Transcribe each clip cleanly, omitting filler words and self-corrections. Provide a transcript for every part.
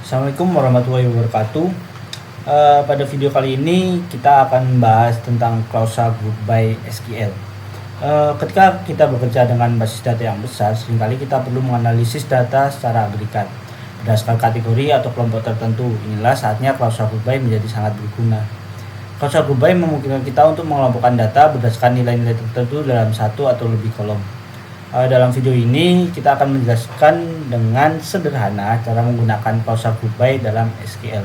Assalamualaikum warahmatullahi wabarakatuh. Pada video kali ini kita akan membahas tentang klausa group by SQL. Ketika kita bekerja dengan basis data yang besar, seringkali kita perlu menganalisis data secara agregat berdasarkan kategori atau kelompok tertentu. Inilah saatnya klausa group by menjadi sangat berguna. Klausa group by memungkinkan kita untuk mengelompokkan data berdasarkan nilai-nilai tertentu dalam satu atau lebih kolom. Dalam video ini kita akan menjelaskan dengan sederhana cara menggunakan klausa group by dalam SQL.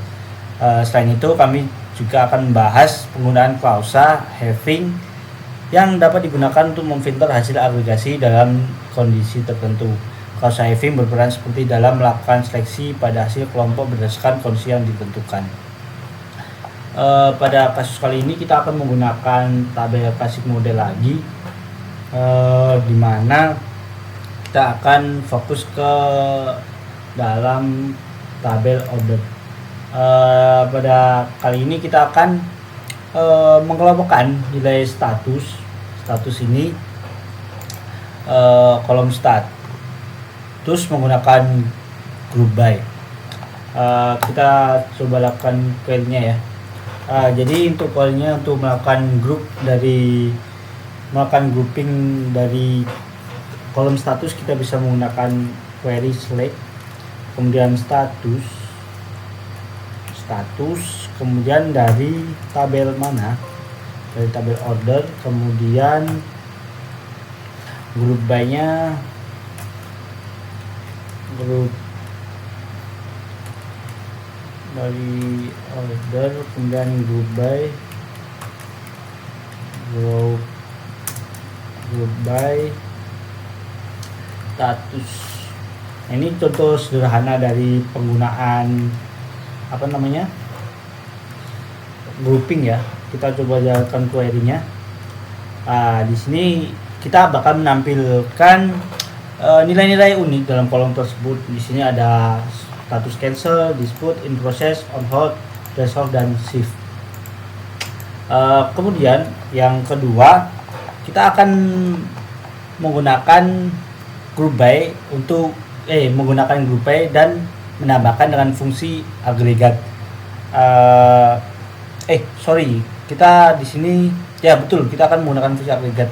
Selain itu kami juga akan membahas penggunaan klausa having yang dapat digunakan untuk memfilter hasil agregasi dalam kondisi tertentu. Klausa having berperan seperti dalam melakukan seleksi pada hasil kelompok berdasarkan kondisi yang ditentukan. Pada kasus kali ini kita akan menggunakan tabel classic model lagi, di mana kita akan fokus ke dalam tabel order. Pada kali ini kita akan mengelompokkan nilai status ini, kolom status menggunakan group by. Kita coba lakukan query-nya ya. Jadi untuk query-nya untuk melakukan grouping dari kolom status, kita bisa menggunakan query select, kemudian status, kemudian dari tabel mana, dari tabel order, kemudian group by nya group dari order, kemudian group by status. Ini contoh sederhana dari penggunaan grouping ya. Kita coba jalankan query-nya. Di sini kita bakal menampilkan nilai-nilai unik dalam kolom tersebut. Di sini ada status cancel, dispute, in process, on hold, threshold, dan shift. Kemudian yang kedua, kita akan menggunakan group by dan menambahkan dengan fungsi agregat. Kita di sini ya betul, kita akan menggunakan fungsi agregat.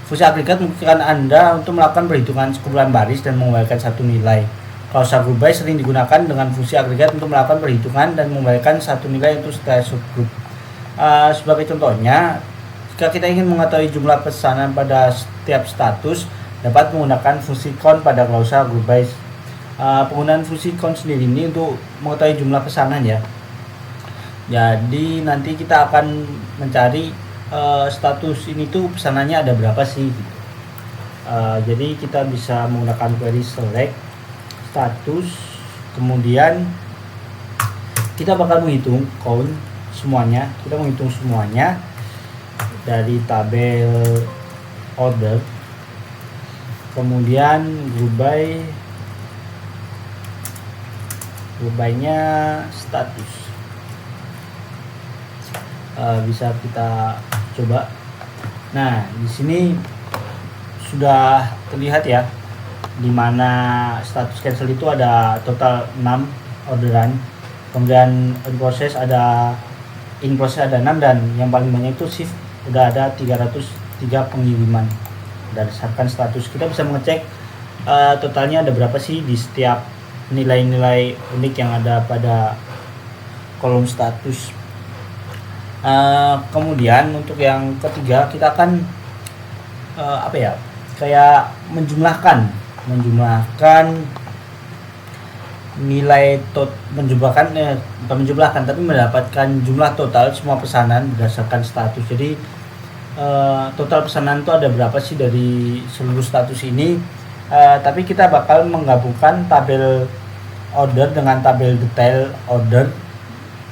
Fungsi agregat memungkinkan Anda untuk melakukan perhitungan sekumpulan baris dan mengembalikan satu nilai. Klausa group by sering digunakan dengan fungsi agregat untuk melakukan perhitungan dan mengembalikan satu nilai untuk setiap subgroup. Sebagai contohnya, jika kita ingin mengetahui jumlah pesanan pada setiap status, dapat menggunakan fungsi count pada klausa group by. Penggunaan fungsi count sendiri ini untuk mengetahui jumlah pesanan ya. Jadi nanti kita akan mencari status ini tuh pesanannya ada berapa sih gitu. Jadi kita bisa menggunakan query select status, kemudian kita bakal menghitung count semuanya. Kita menghitung semuanya dari tabel order, kemudian group by nya status. Bisa kita coba. Nah, di sini sudah terlihat ya, di mana status cancel itu ada total 6 orderan, kemudian in process ada 6, dan yang paling banyak itu shift udah ada 303 pengiriman berdasarkan status. Kita bisa mengecek totalnya ada berapa sih di setiap nilai-nilai unik yang ada pada kolom status. Kemudian untuk yang ketiga kita akan menjumlahkan nilai tapi mendapatkan jumlah total semua pesanan berdasarkan status. Jadi total pesanan itu ada berapa sih dari seluruh status ini. Tapi kita bakal menggabungkan tabel order dengan tabel detail order,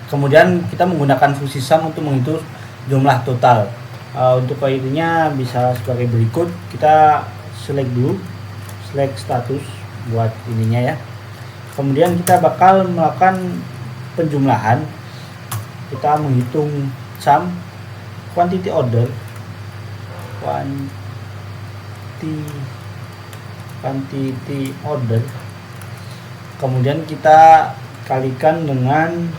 kemudian kita menggunakan fungsi sum untuk menghitung jumlah total. Untuk query-nya bisa sebagai berikut. Kita select status buat ininya ya. Kemudian kita bakal melakukan penjumlahan. Kita menghitung sum quantity order, quantity order kemudian kita kalikan dengan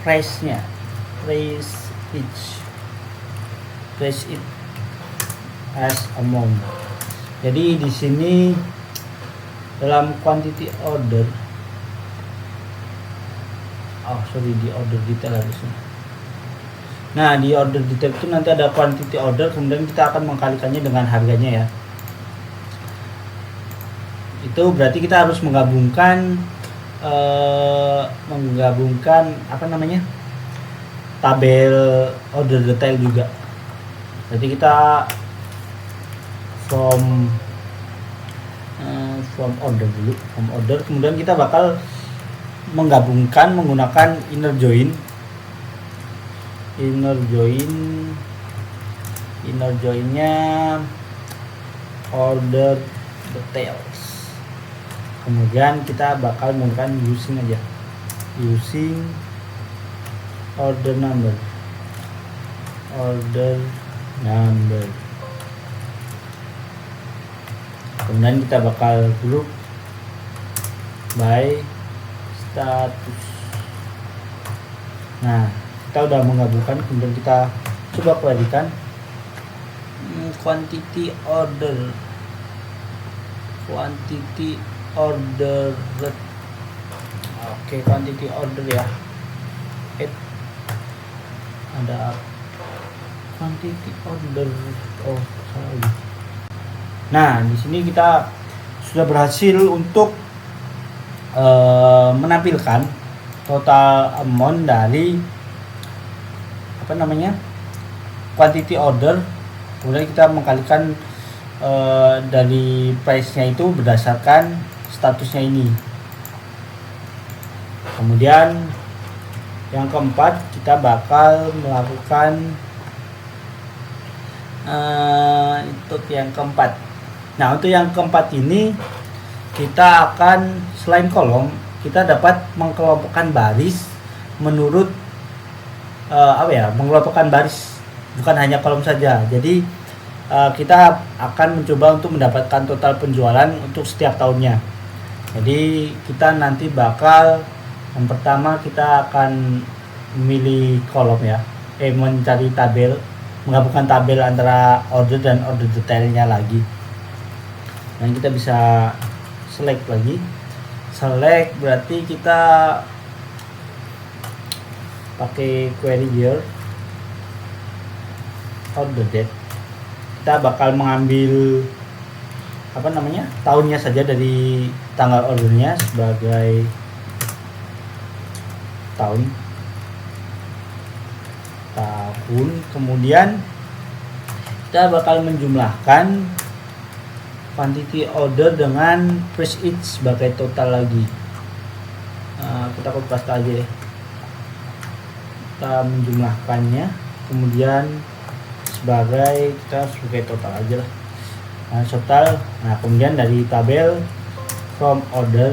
price it as amount. Jadi di sini dalam quantity order, di order detail harus. Nah, di order detail itu nanti ada quantity order, kemudian kita akan mengkalikannya dengan harganya ya. Itu berarti kita harus menggabungkan tabel order detail juga. Jadi kita from order dulu, kemudian kita bakal menggabungkan menggunakan inner joinnya order details. Kemudian kita bakal menggunakan using order number. Kemudian kita bakal group by status. Nah, kita udah menggabungkan, kemudian kita coba querykan quantity order quantity order ya. Ada quantity order. Salah. Nah, di sini kita sudah berhasil untuk menampilkan total amount dari quantity order. Kemudian kita mengkalikan dari price-nya itu berdasarkan statusnya ini. Kemudian yang keempat, kita bakal melakukan untuk yang keempat. Nah, untuk yang keempat ini kita akan selain kolom, kita dapat mengelompokkan baris menurut mengelompokkan baris, bukan hanya kolom saja. Jadi kita akan mencoba untuk mendapatkan total penjualan untuk setiap tahunnya. Jadi kita nanti bakal yang pertama kita akan memilih kolom ya, mencari tabel, menggabungkan tabel antara order dan order detailnya lagi. Dan kita bisa select berarti kita pakai query here order date. Kita bakal mengambil tahunnya saja dari tanggal ordernya sebagai tahun. Kemudian kita bakal menjumlahkan quantity order dengan price it sebagai total lagi. Kita copy paste aja deh. Kita menjumlahkannya, kemudian sebagai total aja lah. Total. Nah, kemudian dari tabel from order,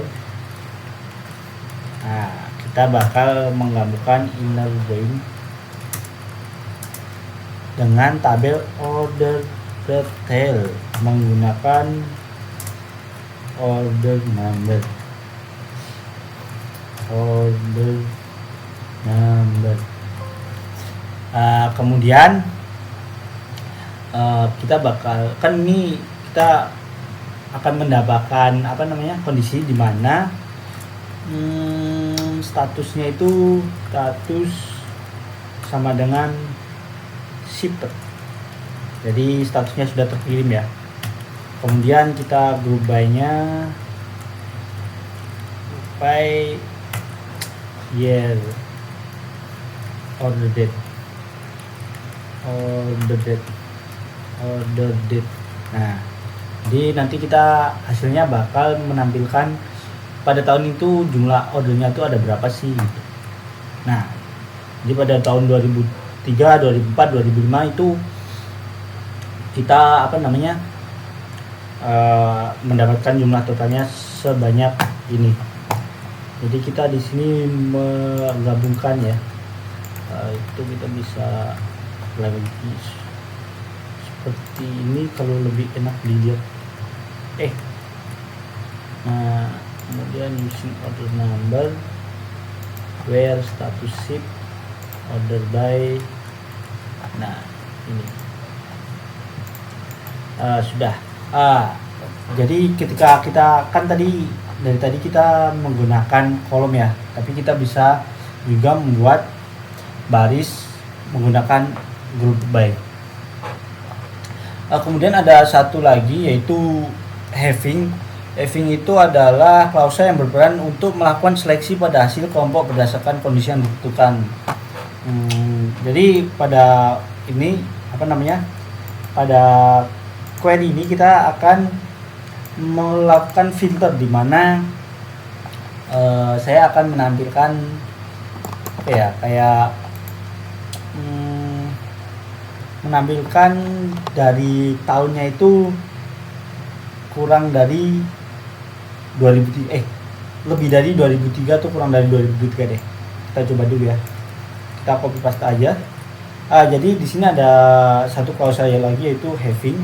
kita bakal menggabungkan inner join dengan tabel order detail menggunakan order number. Kemudian kita bakal kita akan mendapatkan kondisi di mana statusnya itu status sama dengan shipped. Jadi statusnya sudah terkirim ya. Kemudian kita group by-nya by year order date. Nah, jadi nanti kita hasilnya bakal menampilkan pada tahun itu jumlah ordernya itu ada berapa sih gitu. Nah, jadi pada tahun 2003, 2004, 2005 itu kita mendapatkan jumlah totalnya sebanyak ini. Jadi kita di sini menggabungkan ya, itu kita bisa lagi seperti ini kalau lebih enak dilihat. Nah, kemudian using order number, where status ship, order by. Nah, ini sudah. Jadi ketika kita kan dari tadi kita menggunakan kolom ya, tapi kita bisa juga membuat baris menggunakan group by. Kemudian ada satu lagi yaitu having. Having itu adalah klausa yang berperan untuk melakukan seleksi pada hasil kelompok berdasarkan kondisi yang ditentukan. Jadi pada ini pada query ini kita akan melakukan filter di mana saya akan menampilkan menampilkan dari tahunnya itu kurang dari 2003 lebih dari 2003 atau kurang dari 2003 deh. Kita coba dulu ya, kita copy paste aja. Jadi di sini ada satu klausa lagi yaitu having.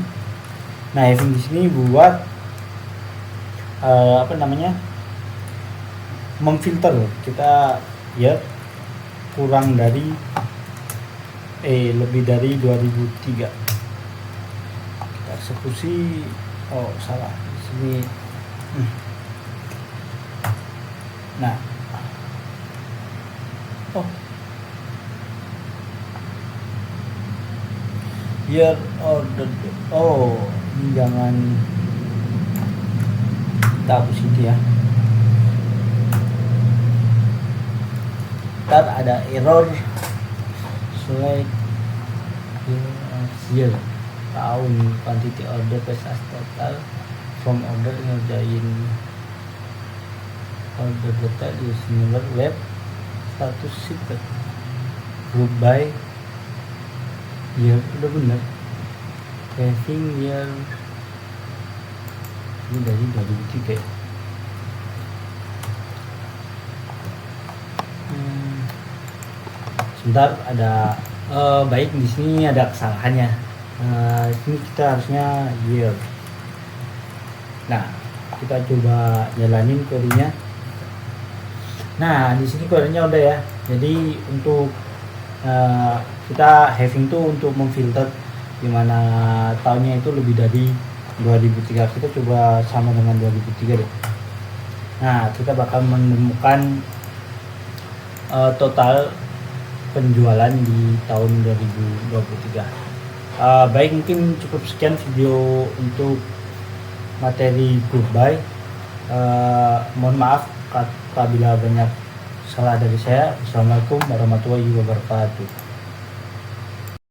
Nah, having di sini buat memfilter kita ya kurang dari lebih dari 2003. Kita eksekusi. Salah di sini. Nah, year order. Ini jangan kita hapus itu ya. Ntar ada error select year, tahun, quantity order as total from order ngerjain order data di number web status sheet group by year. Udah bener having year ini dari 2003 ya. Sebentar, ada baik di sini ada kesalahannya. Ini kita harusnya year. Nah, kita coba jalanin query-nya. Nah, di sini query-nya udah ya. Jadi untuk kita having tuh untuk memfilter dimana tahunnya itu lebih dari 2003. Kita coba sama dengan 2003 deh. Nah, kita bakal menemukan total penjualan di tahun 2023. Baik, mungkin cukup sekian video untuk materi group by. Mohon maaf apabila banyak salah dari saya. Assalamualaikum warahmatullahi wabarakatuh.